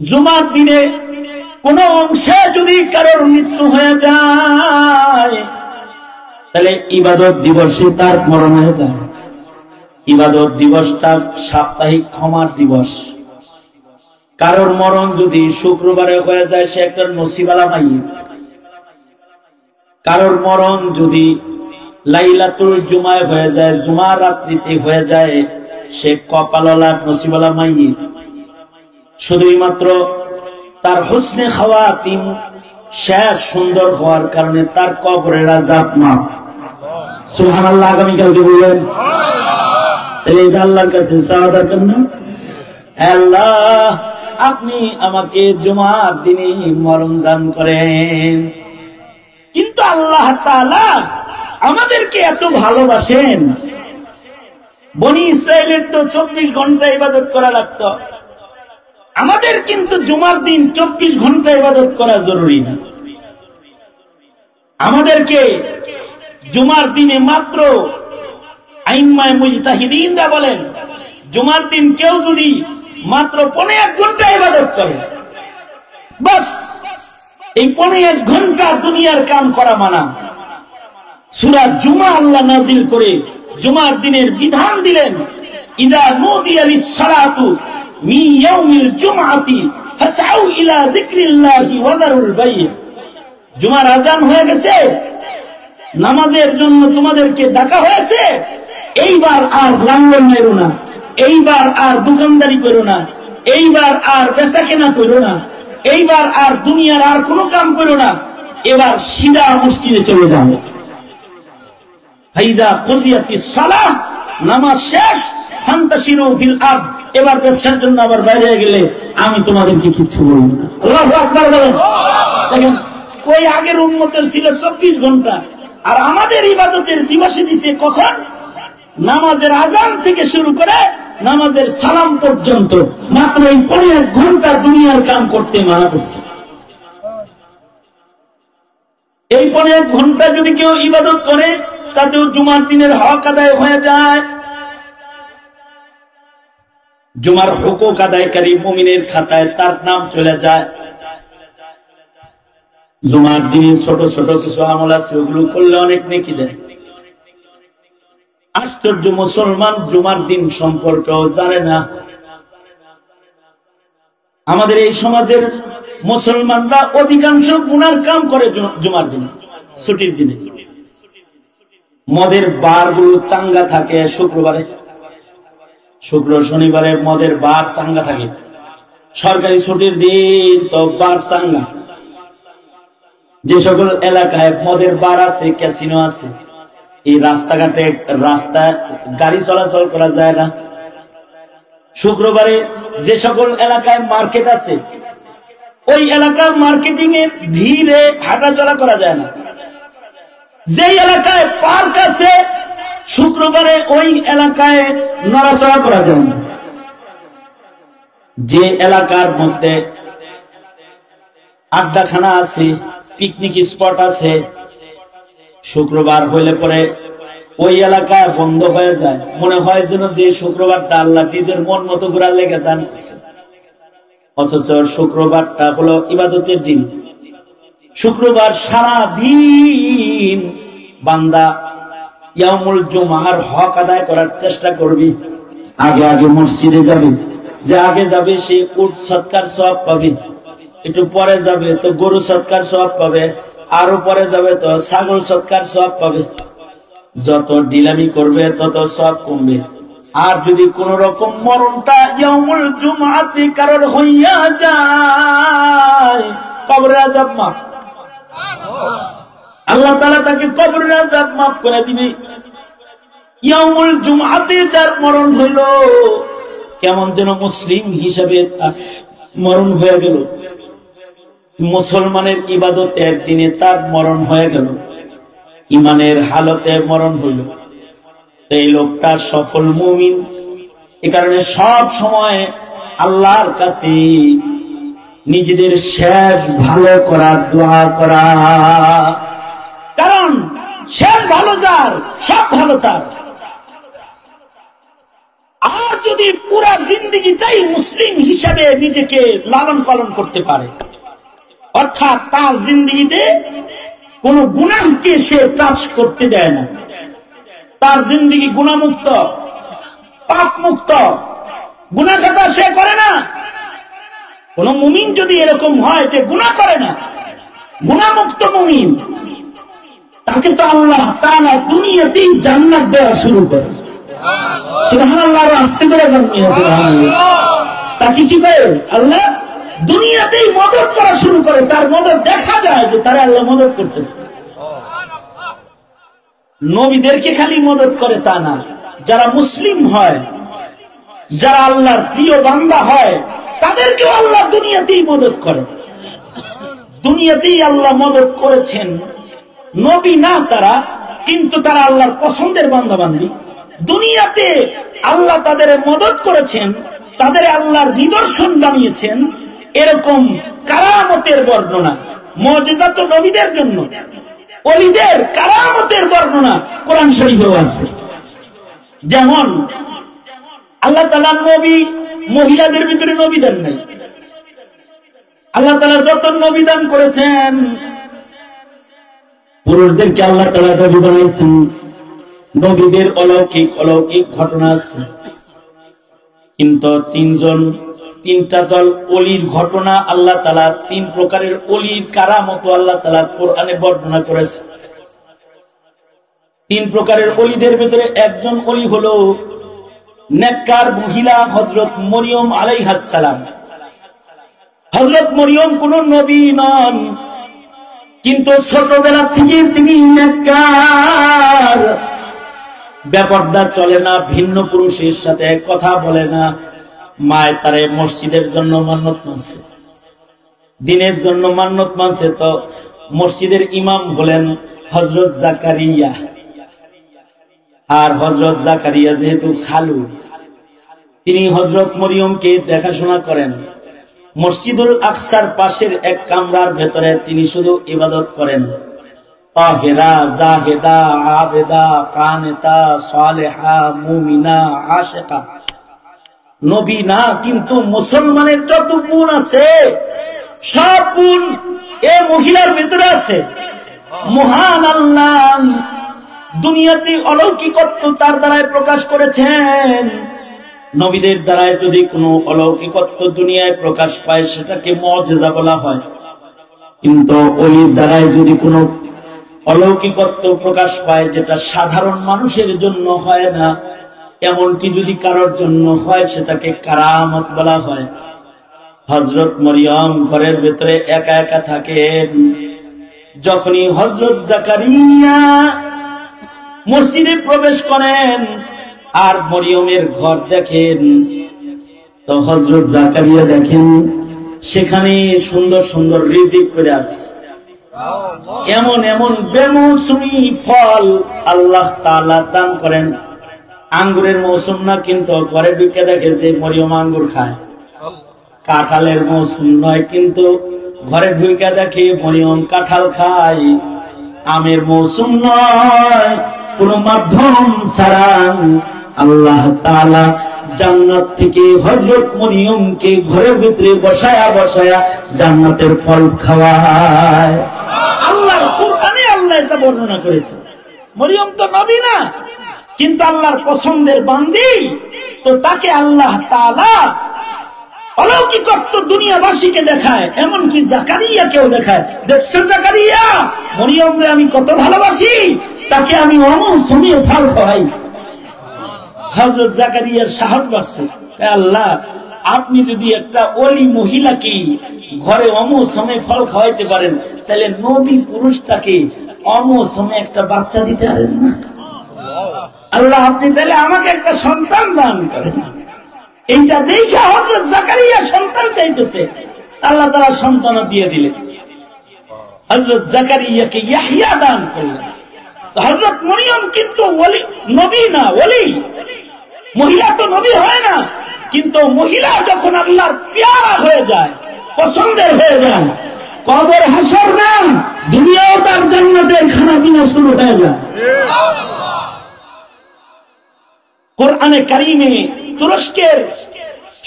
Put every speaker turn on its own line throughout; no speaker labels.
জুমার দিনে কোন অংশে যদি কারোর মৃত্যু হয়ে যায় তাহলে ইবাদত দিবসে তার মরণ হয়ে যায়। ইবাদত দিবসটা সাপ্তাহিক ক্ষমার দিবস। কারোর মরণ যদি শুক্রবারে হয়ে যায় সে একটা নসিবালা মাইয়িত। কারোর মরণ যদি লাইলাতুল জুমায় হয়ে যায়, জুমার রাত্রিতে হয়ে যায়, সে কপালওয়ালা নসিবালা মাইয়িত। শুধুই মাত্র তার হুসনে খাওয়াতিম শেষ সুন্দর হওয়ার কারণে তার কবরের আযাব মাফ। সুবহানাল্লাহ। আগামীকালকে বলবেন এটা আল্লাহর কাছে চাওয়া দরকার না? আল্লাহ আপনি আমাকে জুমার দিনে মরণ দান করেন। কিন্তু আল্লাহ তাআলা আমাদেরকে এত ভালোবাসেন। বনি ইসরাইলের তো 24 ঘন্টা ইবাদত করা লাগতো, আমাদের কিন্তু জুমার দিন 24 ঘন্টা ইবাদত করা জরুরি না। আমাদেরকে জুমার দিনে মাত্র আইম্মায়ে মুজতাহিদিনরা বলেন জুমার দিন কেউ যদি মাত্র 1.5 ঘন্টা ইবাদত করে, বাস এই 1.5 ঘন্টা দুনিয়ার কাম করা মানা। সূরা জুমা আল্লাহ নাজিল করে জুমার দিনের বিধান দিলেন, ইদা নুদিয়া লিস-সালাতু মিন ইয়াউমিল জুমআতি ফাসআউ ইলা যিকরিল্লাহি ওয়া যারুল বাই'। জুমার আযান হয়ে গেছে, নামাজের জন্য তোমাদেরকে ডাকা হয়েছে, এইবার আর লাঙ্গল মেরো না, এইবার আর দোকানদারি করো না, এইবার আর বেচাকেনা করো না, এইবার আর দুনিয়ার আর কোনো কাম করো না, এবার সিধা মসজিদে চলে যাও। ফাইদা কুজিয়াতিস সালাহ, নামাজ শেষ, ফান্তাশিরু ফিল আরদ, এবার ব্যবসার জন্য আবার বাইরে গেলে আমি তোমাদেরকে কিচ্ছু বলবো না। আল্লাহু আকবার বলেন। দেখেন ওই আগের উম্মতের ছিল 24 ঘন্টা, আর আমাদের ইবাদতের দিবসে দিছে কখন? নামাজের আযান থেকে শুরু করে নামাজের সালাম পর্যন্ত মাত্র এই 1.5 ঘন্টা দুনিয়ার কাম করতে মানা করছে। এই 1.5 ঘন্টা যদি কেউ ইবাদত করে তাতেও জুমার দিনের হক আদায় হয়ে যায়। জুমার হুকুক আদায়কারী মুমিনের খাতায় তার নাম চলে যায়। জুমার দিনে ছোট ছোট কিছু আমল আছে, ওগুলো করলে অনেক নেকি দেয়। আশ্চর্য, মুসলমান জুমার দিন সম্পর্কেও জানে না। আমাদের এই সমাজের মুসলমানরা অধিকাংশ গুনার কাম করে জুমার দিনে, ছুটির দিনে। মদের বারগুলো চাঙ্গা থাকে শুক্রবারে, শুক্র শনিবারে মদের বার চাঙ্গা থাকে। সরকারি ছুটির দিন তো বার চাঙ্গা। যে সকল এলাকায় মদের বার আছে, ক্যাসিনো আছে, এই রাস্তাঘাটে রাস্তায় গাড়ি চলাচল করা যায় না। শুক্রবারে যে সকল এলাকায় মার্কেট আছে, ওই এলাকার মার্কেটিং এর ভিড়ে হাঁটা চলা করা যায় না। যে এলাকায় পার্ক আছে, শুক্রবারে ওই এলাকায় নড়াচড়া করা যায় না। যে এলাকার মধ্যে আড্ডাখানা আছে, পিকনিক স্পট আছে, শুক্রবার হইলে পরে ওই এলাকায় বন্ধ হয়ে যায়। মনে হয় যেন যে শুক্রবারটা আল্লাহ নিজের মন মতো ঘোরার লেগে দান করছে, অথচ শুক্রবারটা হলো ইবাদতের দিন। শুক্রবার সারা দিন বান্দা ইয়াউমুল জুমার হক আদায় করার চেষ্টা করবি। আগে আগে মসজিদে যাবে, যে আগে যাবে সে উট সৎকার সওয়াব পাবে, একটু পরে যাবে তো গরু সৎকার সওয়াব পাবে, আরো পরে যাবে তো ছাগল সৎকার সওয়াব পাবে। যত ডিলামি করবে তত সওয়াব কমবে। আর যদি কোন রকম মরণটা ইয়াউমুল জুমআতে কারণ হইয়া যায়, কবরের আযাব মাফ। আল্লাহ তাআলা তাকে কবরের আযাব মাফ করে দিবে। ইয়াউমুল জুমআতে যার মরণ হইল, কেমন যেন মুসলিম হিসাবে মরণ হয়ে গেল। মুসলমানের ইবাদতের দিনে তার মরণ হয়ে গেল, ইমানের হালতে মরণ হইল। এই লোকটা সফল মুমিন। এ কারণে সব সময় আল্লাহর কাছে নিজেদের শেষ ভালো করার দোয়া করা, কারণ শেষ ভালো যার সব ভালো তার। আর যদি পুরা জিন্দেগিটাই মুসলিম হিসাবে নিজেকে লালন পালন করতে পারে, অর্থাৎ তার জিন্দেগিতে কোন গুনাহকে সে টাচ করতে দেয় না, তার জিন্দেগি গুনাহমুক্ত, পাপ মুক্ত, গুনাহ খাতা সে করে না। কোন মুমিন যদি এরকম হয় যে গুনাহ করে না, গুনাহমুক্ত মুমিন, তাকে তো আল্লাহ তাআলা দুনিয়াতেই জান্নাত দেওয়া শুরু করে। সুবহানাল্লাহ, আস্তে করে বলুন সুবহানাল্লাহ। তাকে কি করে আল্লাহ দুনিয়াতেই মদদ করা শুরু করে, তার মদদ দেখা যায় যে তারা আল্লাহ মদদ করতেছে। নবীদেরকে খালি মদদ করে তা না, যারা মুসলিম হয়, যারা আল্লাহর প্রিয় বান্দা হয়, তাদেরকেও আল্লাহ দুনিয়াতেই মদদ করে। দুনিয়াতেই আল্লাহ মদদ করেছেন, নবী না তারা, কিন্তু তারা আল্লাহর পছন্দের বান্দা বান্দি। দুনিয়াতে আল্লাহ তাদের মদদ করেছেন, তাদের আল্লাহর নিদর্শন বানিয়েছেন। এরকম কারামতের বর্ণনা, মুজিজা তো নবীদের জন্য, ওলিদের কারামতের বর্ণনা কোরআন শরীফেও আছে। যেমন আল্লাহ তাআলা নবী মহিলাদের ভিতরে নবী দেন নাই। আল্লাহ তাআলা যত নবী দান করেছেন, পুরুষদেরকে আল্লাহ তাআলা নবী বানাইছেন। নবীদের অলৌকিক অলৌকিক ঘটনা আছে, কিন্তু তিনটা দল ওলির ঘটনা আল্লাহ তাআলা, তিন প্রকারের ওলির কারামত আল্লাহ তাআলা কোরআনে বর্ণনা করেছে। তিন প্রকারের ওলিদের ভিতরে একজন ওলি হলো নেককার মহিলা হযরত মরিয়ম আলাইহাস সালাম। হযরত মরিয়ম কোন নবী নন, কিন্তু ছোটবেলা থেকে তিনি নেককার, বেপরদা চলে না, ভিন্ন পুরুষের সাথে কথা বলে না। মায় তারে মসজিদের জন্য মান্নত মানছে, দিনের জন্য মান্নত মানছে। তো মসজিদের ইমাম হলেন হযরত জাকারিয়া, আর হযরত জাকারিয়া যেহেতু খালু, তিনি হযরত মরিয়মকে দেখাশোনা করেন। মসজিদুল আকসার পাশের এক কামরার ভেতরে তিনি শুধু ইবাদত করেন। তাহেরা, জাহেদা, আবেদা, কানেতা, সালেহা, মুমিনা, আশিকা। নবী না, কিন্তু মুসলমানের যত গুণ আছে সব গুণ এ মহিলার ভিতরে আছে। মহান আল্লাহ দুনিয়াতে অলৌকিকত্ব তার দ্বারাই প্রকাশ করেছেন। নবীদের দ্বারাই যদি কোনো অলৌকিকত্ব দুনিয়ায় প্রকাশ পায়, সেটাকে মুজিজা বলা হয়। কিন্তু ওলির দ্বারাই যদি কোনো অলৌকিকত্ব প্রকাশ পায়, যেটা সাধারণ মানুষের জন্য হয় না, এমনকি যদি কারোর জন্য হয়, সেটাকে কারামত বলা হয়। হযরত মরিয়ম ঘরের ভেতরে একা একা থাকেন। যখনই হযরত জাকারিয়া মসজিদে প্রবেশ করেন আর মরিয়মের ঘর দেখেন, তো হযরত জাকারিয়া দেখেন সেখানে সুন্দর সুন্দর রিজিক করে আছে। এমন এমন বেমৌসুমি ফল আল্লাহ তাআলা দান করেন। আঙ্গুরের মৌসুম না, কিন্তু ঘরে ঢুকে দেখে যে মরিয়ম আঙ্গুর খায়। কাঁঠালের মৌসুম নয়, কিন্তু ঘরে ঢুকে দেখে মরিয়ম কাঁঠাল খায়। আমের মৌসুম নয়, কোন মাধ্যম ছাড়া আল্লাহ তাআলা জান্নাত থেকে হযরত মরিয়মকে ঘরের ভিতরে বসায়া বসায়া জান্নাতের ফল খাওয়ায়। আল্লাহর কোরআনে আল্লাহ এটা বর্ণনা করেছে। মরিয়ম তো নবী না, কিন্তু আল্লাহর পছন্দের বান্দি, তো তাকে আল্লাহ তাআলা অলৌকিকত্ব দুনিয়াবাসীকে দেখায়, এমনকি জাকারিয়াকেও দেখায়। দেখছো জাকারিয়া, মরিয়মরে আমি কত ভালোবাসি, তাকে আমি অমৌসুমী ফল খাওয়াই। হযরত জাকারিয়ার সাহস বাড়ছে, আল্লাহ আপনি যদি একটা ওলি মহিলাকে ঘরে অমৌসুমে ফল খাওয়াইতে পারেন, তাহলে নবী পুরুষটাকে অমৌসুমে একটা বাচ্চা দিতে পারেন না? আল্লাহ আপনি তাহলে আমাকে একটা সন্তান দান করেন। এইটা দেখে হযরত জাকারিয়া সন্তান চাইতেছে, আল্লাহ তাআলা সন্তান দিয়ে দিলেন। হযরত জাকারিয়াকে ইয়াহইয়া দান করলেন। হযরত মরিয়ম কিন্তু ওলি নবী না, ওলি মহিলা তো নবী হয় না, কিন্তু মহিলা যখন আল্লাহর প্যারা হয়ে যায়, পছন্দের হয়ে যায়, কবর হাসর না, দুনিয়াও তার জান্নাতের খানা পিনা শুরু হয়ে যায়। কোরআনে কারিমে তুরস্কের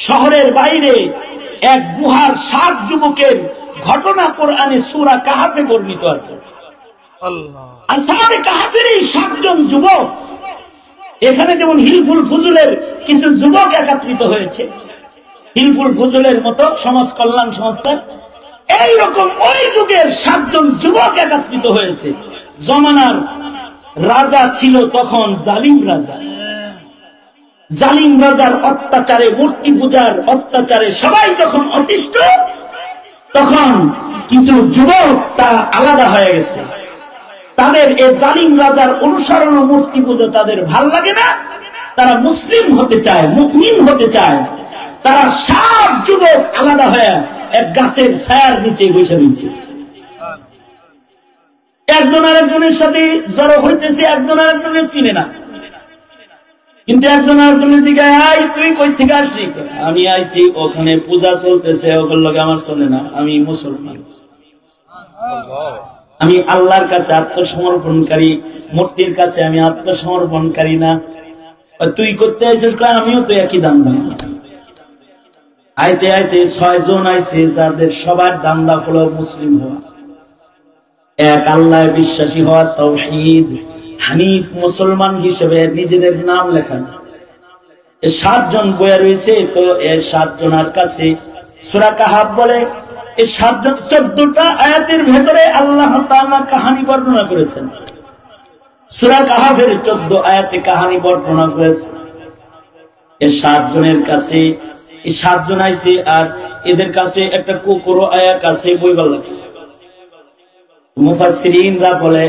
শহরের বাইরে এক গুহার 7 যুবকের ঘটনা কোরআনে সূরা কাহাফে বর্ণিত আছে। আসহাবে কাহাফের এই 7 জন যুবক, এখানে যেমন হিলফুল ফুজুলের কিছু যুবক একত্রিত হয়েছে, হিলফুল ফুজুলের মতো সমাজ কল্যাণ সংস্থার এইরকম ওই যুগের 7 জন যুবক একত্রিত হয়েছে। জমানার রাজা ছিল তখন জালিম রাজা। জালিম রাজার অত্যাচারে, মূর্তি পূজার অত্যাচারে সবাই যখন অতিষ্ঠ, তখন কিছু যুবক তারা আলাদা হয়ে গেছে। তাদের এই জালিম রাজার অনুসরণ ও মূর্তি পূজা তাদের ভাল লাগে না, তারা মুসলিম হতে চায়, মুমিন হতে চায়। তারা 7 যুবক আলাদা হয়ে এক গাছের ছায়ার নিচে বসে রয়েছে। একজন আরেকজনের সাথে জড়ো হইতেছে, একজন আরেকজনের চিনে না, কিন্তু একজন আরেকজনের জিজ্ঞাসা, আই তুই কই থেকে আসি? আমি আইছি, ওখানে পূজা চলতেছে, ওগুলো আমার চলে না, আমি মুসলমান, আমি আল্লাহর কাছে আত্মসমর্পণকারী, মূর্তির কাছে আমি আত্মসমর্পণকারী না। তুই করতে আইছিস? আমিও তো একই দান্দা। আইতে আইতে 6 জন আইছে, যাদের সবার দান্দা হলো মুসলিম হওয়া, এক আল্লাহ বিশ্বাসী হওয়া, তাওহীদ, হানিফ মুসলমান হিসেবে নিজেদের নাম লেখানো। 7 জন বইয়া রয়েছে। তো এই 7 জনের কাছে সূরা কাহাফ বলে, এই 7 জন 14টা আয়াতের ভেতরে আল্লাহ তাআলা কাহিনী বর্ণনা করেছেন। সূরা কাহাফের 14 আয়াতে কাহিনী বর্ণনা করেছেন। এই 7 জনের কাছে এই 7 জন আইছে, আর এদের কাছে একটা কুকুর আয়া কাছে বইবা লাগছে। মুফাসসিরিনরা বলে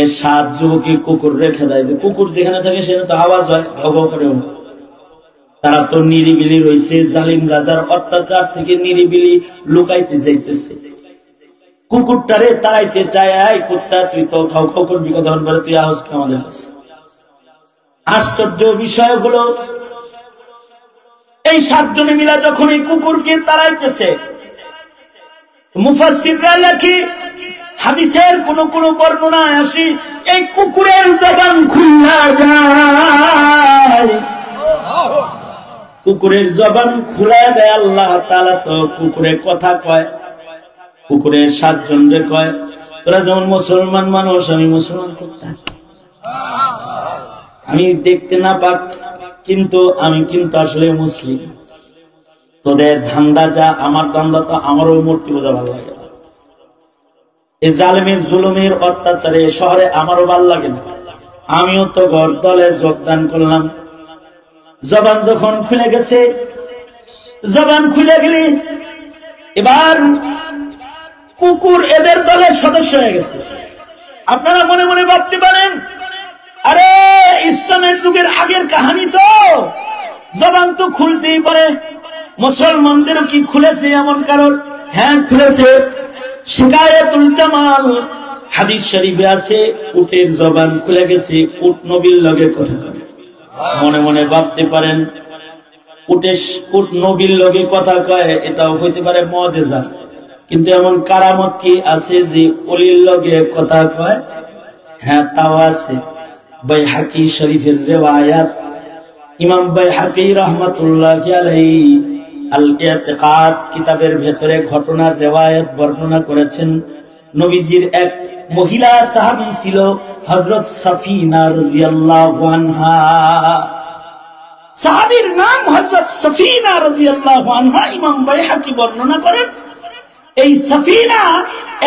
এই 7 যুবকই কুকুর রেখে দেয়, যে কুকুর যেখানে থাকে সেখানে তো আওয়াজ হয়, ঘাউ ঘাউ করে। তারা তো নিরিবিলি রয়েছে, জালিম রাজার অত্যাচার থেকে নিরিবিলি লুকাইতে যাইতেছে। কুকুরটারে তাড়াইতে চায়, আয় কুত্তা তুই তো ঘাউ ঘাউ করবি, কথা বলে তুই আওয়াজ কে আমাদের কাছে। আশ্চর্য বিষয় হলো, এই 7 জনে মিলা যখন এই কুকুরকে তাড়াইতেছে, মুফাসসিররা লেখে, হাদিসের কোন কোন বর্ণনায় আসে, এই কুকুরের জবান খুলে যায়, কুকুরের জবান খুলে দেয় আল্লাহ তাআলা। তো কুকুরে কথা কয়, কুকুরের 7 জন রে কয়, তোরা যেমন মুসলমান মানুষ, আমি মুসলমান করতাম, আমি দেখতে না পাক, কিন্তু আমি কিন্তু আসলে মুসলিম। তোদের ধান্দা যা, আমার ধান্দা তো, আমারও মূর্তি পূজা ভালো লাগে। এই জালেমের জুলুমের অত্যাচারে শহরে আমারও ভালো লাগে না, আমিও তো ঘর দলে যোগদান করলাম। জবান যখন খুলে গেছে, জবান খুলে গেলে এবার কুকুর এদের দলের সদস্য হয়ে গেছে। আপনারা মনে মনে ভাবতে পারেন, আরে ইসলামের যুগের আগের কাহিনী তো, জবান তো খুলতেই পারে, মুসলমানদেরও কি খুলেছে এমন কারণ? হ্যাঁ খুলেছে। শিকায়াতুল জামাল হাদিস শরীফে আছে, উটের জবান খুলে গেছে, উট নবীর লগে কথা কয়। মনে মনে ভাবতে পারেন, উট নবীর লগে কথা কয়, এটাও হইতে পারে মুজিজা, কিন্তু এমন কারামত কি আছে যে ওলির লগে কথা কয়? হ্যাঁ তাও আছে। বাইহাকি শরীফের রিওয়ায়াত, ইমাম বাইহাকি রাহমাতুল্লাহি আলাইহি আল ইতিকাদ কিতাবের ভেতরে ঘটনার রিওয়ায়াত বর্ণনা করেছেন। নবীজির এক মহিলা সাহাবী ছিল হযরত সাফিনা রাদিয়াল্লাহু আনহা। সাহাবীর নাম হযরত সাফিনা রাদিয়াল্লাহু আনহা। ইমাম বাইহাকি বর্ণনা করেন, এই সাফিনা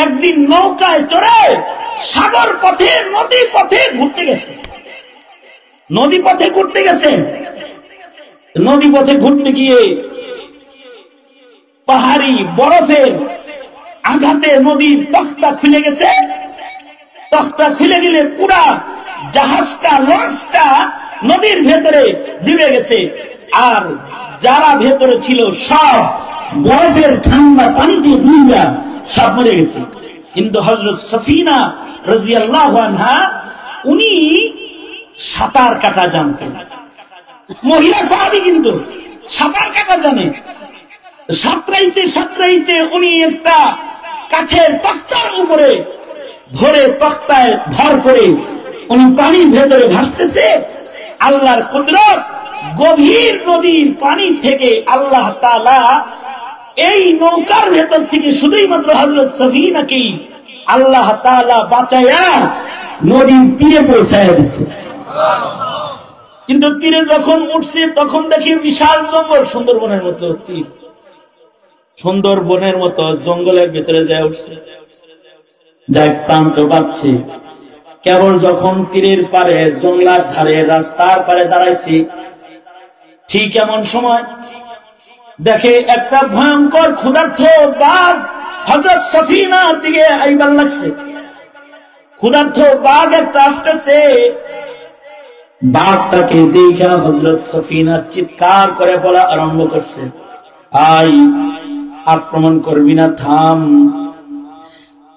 একদিন নৌকায় চড়ে সাগর পথে, নদী পথে ঘুরতে গেছে। নদী পথে ঘুরতে গেছে, নদী পথে ঘুরতে গিয়ে পাহাড়ি বরফের আঘাতে নদীর তখতা খুলে গেছে। তখতা খুলে গেলে পুরা জাহাজটা, লঞ্চটা নদীর ভেতরে ডুবে গেছে, আর যারা ভেতরে ছিল সব বরফের ঠান্ডা পানিতে ডুবে সব মরে গেছে। কিন্তু হযরত সাফিনা রাদিয়াল্লাহু আনহা উনি সাঁতার কাটা জানতেন। মহিলা সাহাবী কিন্তু সাঁতার কাটা জানে। সাঁতরাইতে সাঁতরাইতে উনি একটা কাঠের তক্তার উপরে ধরে, তক্তায় ভর করে উনি পানির ভেতরে ভাসতেছে। আল্লাহর কুদরত, গভীর নদীর পানি থেকে আল্লাহ তাআলা এই নৌকার ভেতর থেকে শুধুই মাত্র হযরত সফিনাকেই আল্লাহ তাআলা বাঁচায়া নদীর তীরে পৌঁছায়া দিচ্ছে। কিন্তু তীরে যখন উঠছে তখন দেখি বিশাল জঙ্গল, সুন্দরবনের মতো তীর, সুন্দরবনের মতো জঙ্গলের ভিতরে যায় উঠছে, যাই প্রান্ত বাঁচছে। কেবল যখন তীরের পারে জঙ্গলার ধারে রাস্তার পারে দাঁড়াইছে, ঠিক এমন সময় দেখে একটা ভয়ঙ্কর ক্ষুধার্ত বাঘ হযরত সফিনার দিকে আইবার লাগছে। ক্ষুধার্ত বাঘ একটা আসতেছে, বাঘটাকে দেখা হযরত সফিনা চিৎকার করে বলা আরম্ভ করছে, আই আক্রমণ করবি না, থাম,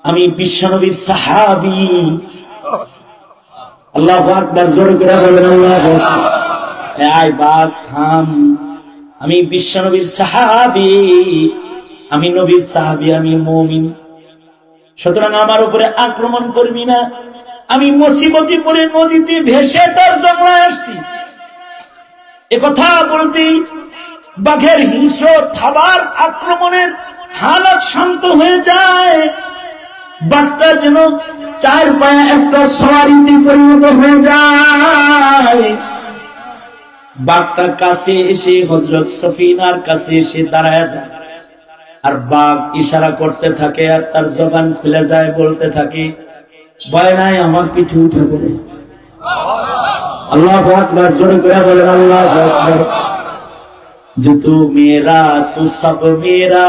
আমি বিশ্বনবীর সাহাবী। আল্লাহু আকবার, জোরে করে বলেন আল্লাহু আকবার। আয় বাঘ থাম, আমি বিশ্বনবীর সাহাবী, আমি নবীর সাহাবী, আমি মুমিন, সুতরাং আমার উপরে আক্রমণ করবি না। আমি মুসিবতে পড়ে নদীতে ভেসে তোর জঙ্গলায় আসছি। একথা বলতেই বাঘের হিংস্র থাবার আক্রমণের হালত শান্ত হয়ে যায়। বাঘটা যেন চার পায়ে একটা সওয়ারিতে পরিণত হয়ে যায়। বাঘটা কাছে এসে হযরত সফিনার কাছে এসে দাঁড়ায় যায়, আর বাঘ ইশারা করতে থাকে আর তার জবান খুলে যায়, বলতে থাকে, ভয় নাই, আমার পিঠে উঠে পড়ে। আল্লাহু আকবার, জোরে করে বলেন আল্লাহু আকবার। जो तू मेरा तू सब मेरा,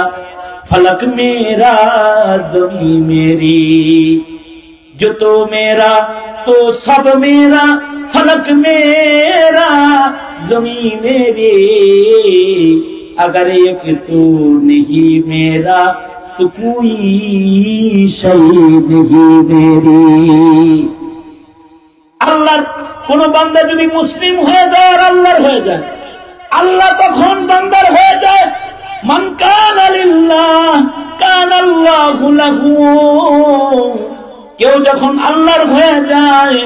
फलक मेरा ज़मीं मेरी, जो तू मेरा तो सब मेरा, फलक मेरा ज़मीं मेरी, अगर एक तू नहीं मेरा तो कोई शय नहीं मेरी। আল্লাহর কোন বান্দা যদি মুসলিম হয়ে যায় আর আল্লাহর হয়ে যায়, আল্লাহ তখন বান্দার হয়ে যায়। মান কানা লিল্লাহ কানা আল্লাহু লাহু। কেউ যখন আল্লাহর হয়ে যায়,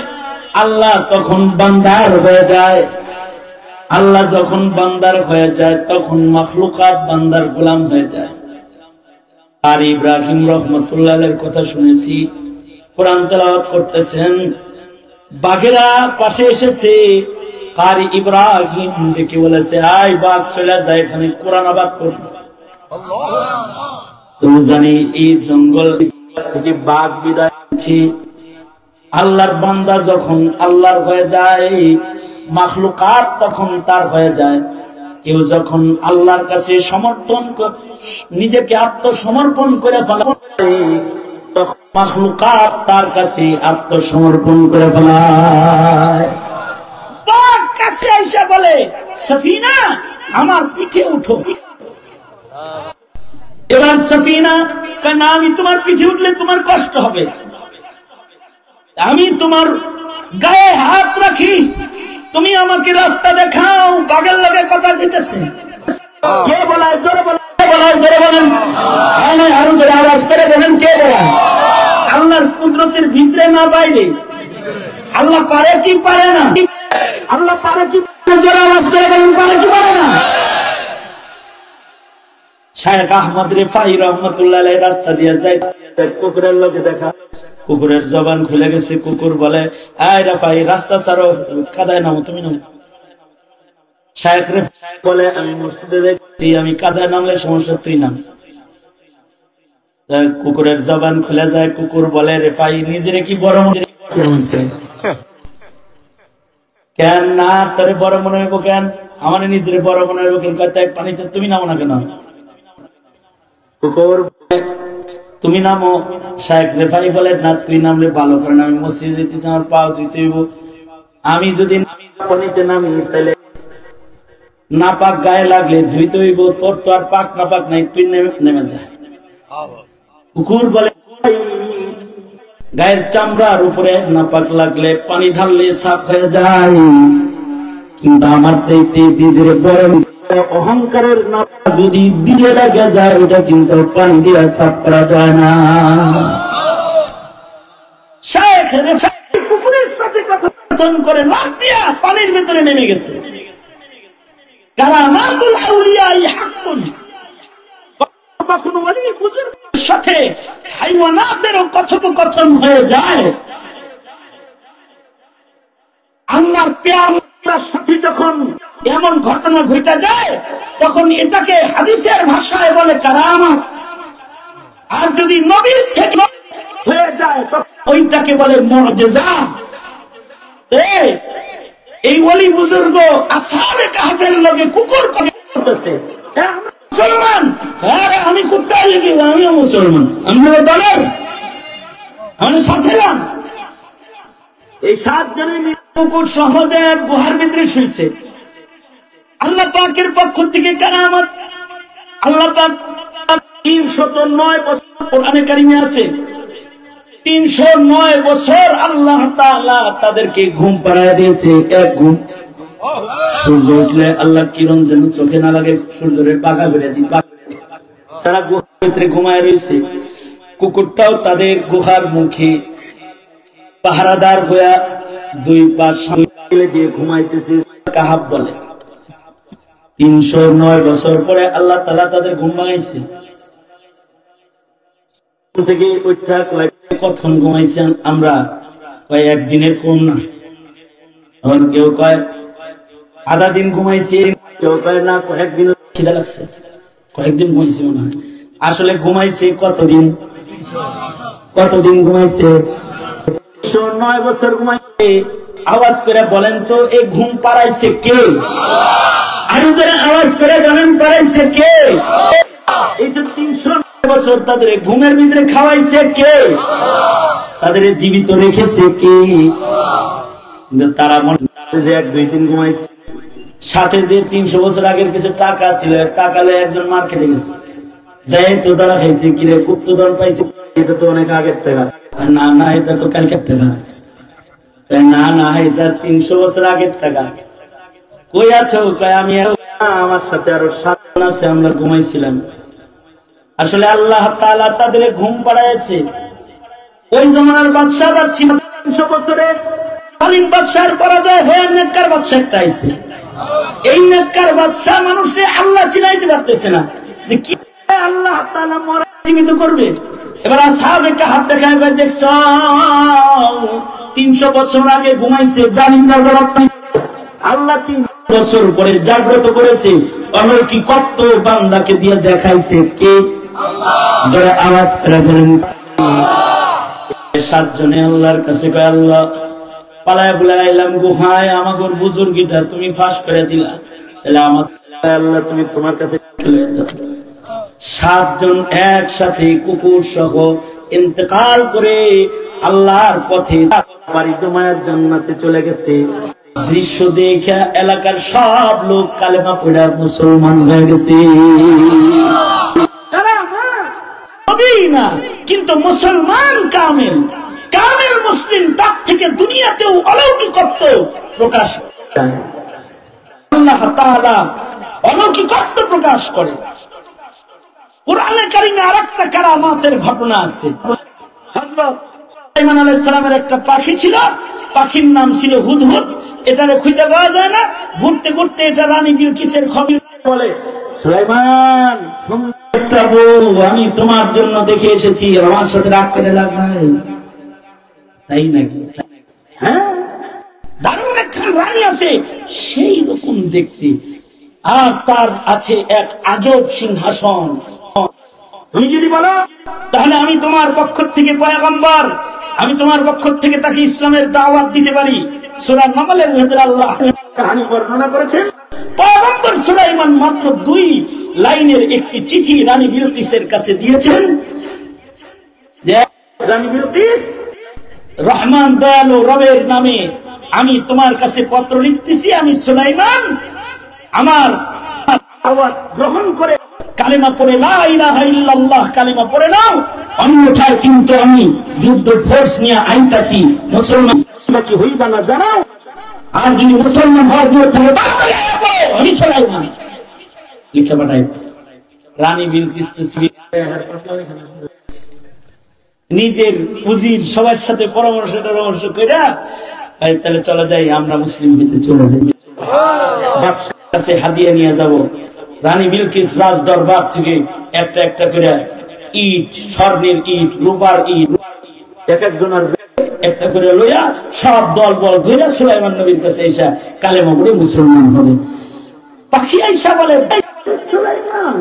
আল্লাহ তখন বান্দার হয়ে যায়। আল্লাহ যখন বান্দার হয়ে যায়, তখন মাখলুকাত বান্দার গোলাম হয়ে যায়। আর ইব্রাহিম রহমতুল্লাহ আলাইহির কথা শুনেছি, কোরআন তেলাওয়াত করতেছেন, বাঘেরা পাশে এসেছে, কারি ইব্রাহিম ডেকে বলেছে, আয় বাঘ চলে যায়, এখানে কোরআন আবাদ করব। তুমি জানি এই জঙ্গল থেকে বাঘ বিদায় নিচ্ছে। আল্লাহর বান্দা যখন আল্লাহর হয়ে যায়, মাখলুকাত তখন তার হয়ে যায়। কেউ যখন আল্লাহর কাছে সমর্থন নিজেকে আত্মসমর্পণ করে ফেলে, তখন মাখলুকাত তার কাছে আত্মসমর্পণ করে ফেলায়। বাঘ কাছে এসে বলে, সফিনা আমার পিঠে উঠো। এবার সফিনা কয়, না, আমি তোমার পিঠে উঠলে তোমার কষ্ট হবে, আমি তোমার গায়ে হাত রাখি, তুমি আমাকে রাস্তা দেখাও। বাঘের লগে কথা কইতেছে। কে বলায়? জোরে বলেন, জোরে বলেন, আরো জোরে আওয়াজ করে বলেন, কে বলায়? আল্লাহর কুদরতের ভিতরে না বাইরে? আল্লাহ পারে কি পারে না? আল্লাহ পারে কি? জোরে আওয়াজ করে বলেন, পারে কি পারে না? শায়েখ আহমদ রিফাই রহমাতুল্লাহ আলাইহি রাস্তা দিয়ে যায়, কুকুরের লগে দেখা, কুকুরের জবান খুলে গেছে। কুকুর বলে, আয় রিফাই, রাস্তা ছাড়ো, কাদায় নামো, তুমি নামো। শায়েখ রিফাই বলে, আমি মসজিদে দেখছি, আমি কাদায় নামলে সমস্যা, তুই নাম। কুকুরের জবান খুলে যায়। কুকুর বলে, রিফাই নিজেরে কি বড় মনে কেন? না, তোরে বড় মনে হইব কেন? আমার নিজের বড় মনে হইব কেন? কয়, পানিতে তুমি নামো না কেন? কুকুর তুমি নামো। শায়েখ রিফাই বলে, না, তুই নামলে ভালো, কারণ আমি মসজিদে যেতেছি, আমার পাও ধুইতে হইব। আমি যদি পানিতে নামি, তাহলে নাপাক গায়ে লাগলে ধুইতে হইব, তোর তো আর পাক নাপাক নাই, তুই নেমে যা। কুকুর বলে, গায়ের চামড়ার উপরে নাপাক লাগলে পানি ঢাললে সাফ হয়ে যায়, কিন্তু আমার চাইতে নিজের বড় অহংকারের নাপাক যদি দিয়ে লাগে যায়, ওটা কিন্তু পানি দিয়ে সাফ করা যায় না। শায়েখ কুকুরের সাথে কথা করে লাফ দিয়া পানির ভেতরে নেমে গেছে। কারামাতুল আউলিয়া হাক্কুন। কখনো ওলি বুজুর্গের সাথে হাইওয়ানাতেরও কথোপকথন হয়ে যায়। আল্লাহর পেয়ারার সাথে যখন এমন ঘটনা ঘটে যায় তখন এটাকে হাদিসের ভাষায় বলে কারামাত। আর যদি নবীর থেকে হয়ে যায় ওইটাকে বলে মুআজিজা। এই ওলি বুজুর্গ আসহাবে কাহফের লগে কুকুর করতেছে। মুসলমান, আরে আমি কুত্তার লেগে, আমিও মুসলমান, আমরা দলের, আমাদের সাথে না। এই 7 জনের কুকুর সহজে গুহার ভিতরে শুইছে। আল্লাহ পাকের পক্ষ থেকে কারামত। আল্লাহ পাক 309 বছর কোরআনে কারিমে আছে, 309 বছর আল্লাহ তাআলা তাদেরকে ঘুম পাড়ায় দিয়েছে। এক ঘুম, সূর্য উঠলে আল্লাহ কিরণ যেন চোখে না লাগে, সূর্যের পাকা বেড়ে দিই। তারা গুহার ভিতরে ঘুমায় রয়েছে। কুকুরটাও তাদের গুহার মুখে পাহারাদার হইয়া 2 পা সামনে দিয়ে ঘুমাইতেছে। কাহাব বলে 309 বছর পরে আল্লাহ তাআলা তাদের ঘুম ভাঙাইছে। থেকে কখন ঘুমাইছেন? আমরা কয় একদিনের কম না, আবার কেউ কয় আধা দিন ঘুমাইছে, কেউ কয় না কয়েকদিন খিদা লাগছে, কয়েকদিন ঘুমাইছে মনে হয়। আসলে ঘুমাইছে কতদিন? কতদিন ঘুমাইছে? 9 বছর ঘুমাইছে। আওয়াজ করে বলেন তো এই ঘুম পাড়াইছে কে? আরো যারা আওয়াজ করে বলেন পাড়াইছে কে? এই যে 300 বছর তাদের ঘুমের ভিতরে খাওয়াইছে কে? তাদের জীবিত রেখেছে কে? তারা মনে যে 1-2 দিন ঘুমাইছে। সাথে যে 300 বছর আগের কিছু টাকা ছিল, টাকা লয়ে একজন মার্কেটে গেছে, যাই তো তারা খাইছে, কিরে গুপ্তধন পাইছে, এটা তো অনেক আগের টাকা। না না, এটা তো কালকের টাকা। না না, এটা 300 বছর আগের টাকা। কই আছো? আমি আমার সাথে আরো 7 জন আছে, আমরা ঘুমাইছিলাম। আসলে আল্লাহ তাআলা তাদের ঘুম পাড়াইছে। ওই জমানার বাদশা বাদশি 300 বছরে জালিম বাদশার পরাজয় হয়ে নেককার বাদশা একটা আইছে। এই নেককার বাদশা মানুষে আল্লাহ চিনাইতে পারতেছে না যে কি আল্লাহ তাআলা মরা জীবিত করবে। এবার আসহাবে কাহাফ দেখায়, দেখছো 300 বছর আগে ঘুমাইছে জালিম রাজা, আল্লাহ 3 বছর পরে জাগ্রত করেছে। অলৌকিক কত বান্দাকে দিয়ে দেখাইছে কে? যারা আওয়াজ করে বলেন 7 জনে আল্লাহর কাছে কয়, আল্লাহ পালায় বুলায় আইলাম গুহায়, আমাকে বুজুর্গিটা তুমি ফাঁস করে দিলা, তাহলে আমার আল্লাহ তুমি তোমার কাছে চলে যাও। 7 জন একসাথে কুকুর সহ ইন্তেকাল করে আল্লাহর পথে বাড়ি জমায়ের জান্নাতে চলে গেছে। দৃশ্য দেখে এলাকার সব লোক কালেমা পড়ে মুসলমান হয়ে গেছে। না, কিন্তু মুসলমান কামেল, কামেল মুসলিম, তার থেকে দুনিয়াতেও অলৌকিকত্ব প্রকাশ। আল্লাহ তাআলা অলৌকিকত্ব প্রকাশ করে। কোরআনে কারিমে আরেকটা কারামাতের ঘটনা আছে। হযরত সুলাইমান আলাইহিস সালামের একটা পাখি ছিল, পাখির নাম ছিল হুদহুদ। এটারে খুঁজে পাওয়া যায় না। ঘুরতে ঘুরতে এটা রানী বিলকিসের খবর বলে, সুলাইমান একটা বউ আমি তোমার জন্য দেখে এসেছি, আমার সাথে রাগ করে লাভ নাই। তাই নাকি? হ্যাঁ, দারুণ একখান রানী আছে, সেই রকম দেখতে, আর তার আছে এক আজব সিংহাসন। তুমি যদি বলো তাহলে আমি তোমার পক্ষ থেকে পয়গম্বর, আমি তোমার পক্ষ থেকে তাকে ইসলামের দাওয়াত দিতে পারি। সূরা নামলের ভেতরে আল্লাহ কাহিনী বর্ণনা করেছেন। পয়গম্বর সুলাইমান মাত্র 2 লাইনের একটি চিঠি রানী বিলকিসের কাছে দিয়েছেন যে, রানী বিলকিস, রহমান দয়ালু রবের নামে আমি তোমার কাছে পত্র লিখতেছি। আমি সুলাইমান আমার দাওয়াত গ্রহণ করে কালিমা পড়ে লা ইলাহা ইল্লাল্লাহ কালিমা পড়ে নাও, অন্যথায় কিন্তু আমি যুদ্ধ ফোর্স নিয়ে আইতাছি। মুসলমান কি হইবা না জানাও, আর যদি মুসলমান হওয়ার জন্য থাকে তাহলে আমি সুলাইমান লিখে পাঠাইছি। রানী বিলকিস তো নিজের উজির সবার সাথে পরামর্শ কইরা তাহলে চলে যাই, আমরা মুসলিম হইতে চলে যাই। কাছে হাদিয়া নিয়ে যাব। রানী বিলকিস রাজ দরবার থেকে একটা একটা করে ইট, স্বর্ণের ইট, রূপার ইট এক একজনের একটা করে লইয়া সব দল বল ধরে সুলাইমান নবীর কাছে এসে কালেমা পড়ে মুসলমান হবে। পাখি আইসা বলে সুলাইমান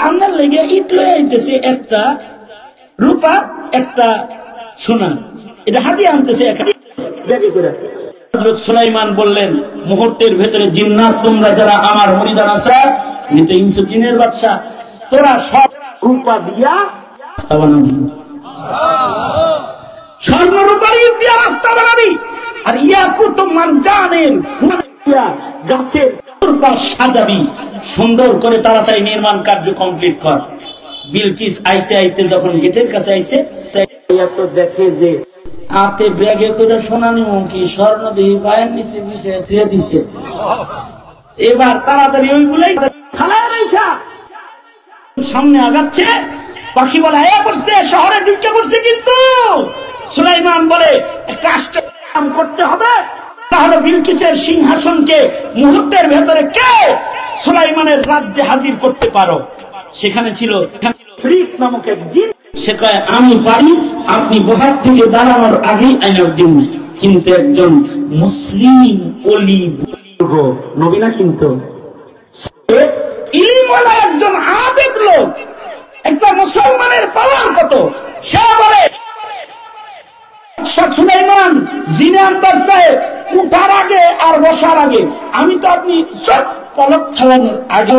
আপনার লেগে ইট লইয়া আইতেছে, একটা রূপা একটা সোনা, এটা হাতিয়ে আনতেছে। হযরত সুলাইমান বললেন মুহূর্তের ভেতরে জিন্নাত তোমরা যারা আমার মুরিদান আছো, আমি তো ইনসু জিনের বাদশা, তোরা সব রূপা দিয়া রাস্তা বানাবি, স্বর্ণ রূপার ইট দিয়া রাস্তা বানাবি, আর ইয়াকুত মারজানের গাছের পাশ সাজাবি, সুন্দর করে তাড়াতাড়ি নির্মাণ কার্য কমপ্লিট কর। বিলকিস আইতে আইতে যখন গেটের কাছে আইছে দেখে যে হাতে ব্যাগে করে সোনানি মুখী স্বর্ণ দেহি পায়ের নিচে বিছিয়ে ধুয়ে দিছে। এবার তাড়াতাড়ি ওইগুলাই সামনে আগাচ্ছে। পাখি বলে আয়া পড়ছে, শহরে ঢুকে পড়ছে, কিন্তু সুলাইমান বলে একটা কাজ করতে হবে, তাহলে বিলকিসের সিংহাসনকে মুহূর্তের ভেতরে কে সুলাইমানের রাজ্যে হাজির করতে পারো। সেখানে ছিল নামক এক জিন, সে কয় আমি পারি, আপনি বহার থেকে দাঁড়ানোর আগেই আইনার দিন। কিন্তু একজন মুসলিম ওলি নবী না, কিন্তু ইলমওয়ালা একজন আবেদ লোক, একটা মুসলমানের পাওয়ার কত। সে বলে সুলাইমান জিনে আনবার সাহেব উঠার আগে আর বসার আগে আমি তো আপনি সব পলক খাওয়ানোর আগে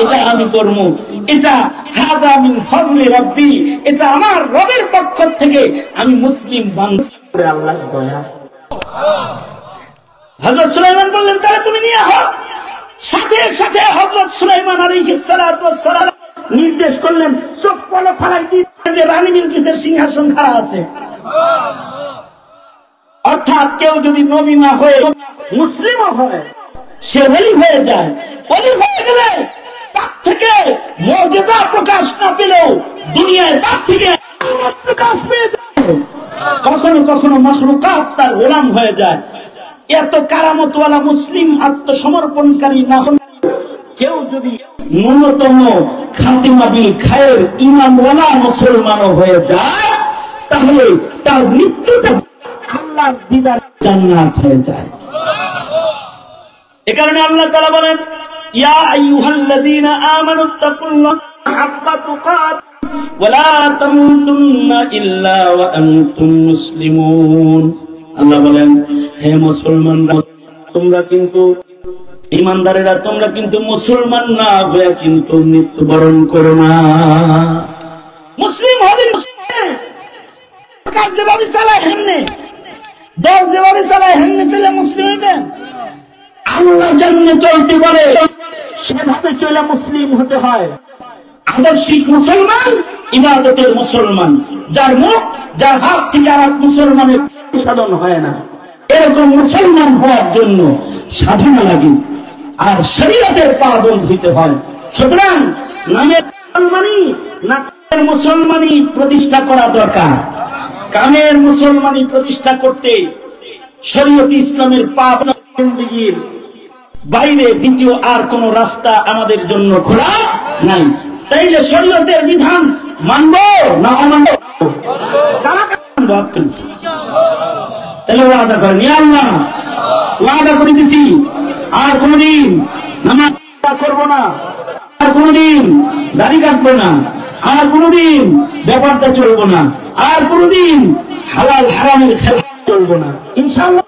এটা আমি করব, এটা হাদা মিন ফজলি রাব্বি, এটা আমার রবের পক্ষ থেকে আমি মুসলিম বান্দা। আল্লাহর দয়া। হযরত সুলাইমান বললেন তাহলে তুমি নিয়ে আহ। সাথে সাথে হযরত সুলাইমান আলাইহিস সালাতু ওয়াস সালাম নির্দেশ করলেন সব পলক ফালাই দিতে, যে রানী বিলকিসের সিংহাসন খাড়া আছে। অর্থাৎ কেউ যদি নবী না হয়ে মুসলিমও হয়, সে ওলি হয়ে যায়। ওলি হয়ে গেলে তার থেকে মুজিজা প্রকাশ না পেলেও দুনিয়ায় তার থেকে প্রকাশ পেয়ে যায়। কখনো কখনো মাখলুকাত তার গোলাম হয়ে যায়। এত কারামতওয়ালা মুসলিম আত্মসমর্পণকারী না হলে কেউ যদি ন্যূনতম খাতিমা বিল খায়ের ঈমানওয়ালা মুসলমানও হয়ে যায়, তাহলে তার মৃত্যুটা আল্লাহর দিদার জান্নাত হয়ে যায়। এ কারণে আল্লাহ তাআলা বলেন ইয়া আইয়ুহাল্লাযীনা আমানুত্তাকুল্লাহা হাক্কা তুকাতিহি ওয়া লা তামুতুন্না ইল্লা ওয়া আনতুম মুসলিমুন। আল্লাহ বলেন হে মুসলমানরা, তোমরা কিন্তু ঈমানদারেরা, তোমরা কিন্তু মুসলমান না হয়ে কিন্তু মৃত্যুবরণ করো না। মুসলিম হবে কাজ যেভাবে চালায় হেমনে, দল যেভাবে চালায় হেমনে চলে মুসলিম হইবে। আল্লাহ যেমনে চলতে বলে সেভাবে চলে মুসলিম হতে হয়। আদর্শিক মুসলমান, ইবাদতের মুসলমান, যার মুখ যার হাত থেকে আর মুসলমানের সাধন হয় না। এরকম মুসলমান হওয়ার জন্য সাধনা লাগে আর শরীয়তের পাবন হইতে হয়। সুতরাং নামের মুসলমানি প্রতিষ্ঠা করা দরকার। কামের মুসলমানি প্রতিষ্ঠা করতে শরীয়ত ইসলামের পাপ জিন্দেগীর বাইরে দ্বিতীয় আর কোন রাস্তা আমাদের জন্য খোলা নাই। তাইলে শরীয়তের বিধান মানব না অমানব? তাহলে ওয়াদা করেন, ইয়া আল্লাহ ওয়াদা করে দিছি আর কোনদিন নামাজ করবো না, আর কোনদিন দাড়ি কাটবো না, আর কোনদিন ব্যাপারটা চলবো না, আর কোনদিন হালাল হারামের খেলা চলবো না, ইনশাআল্লাহ।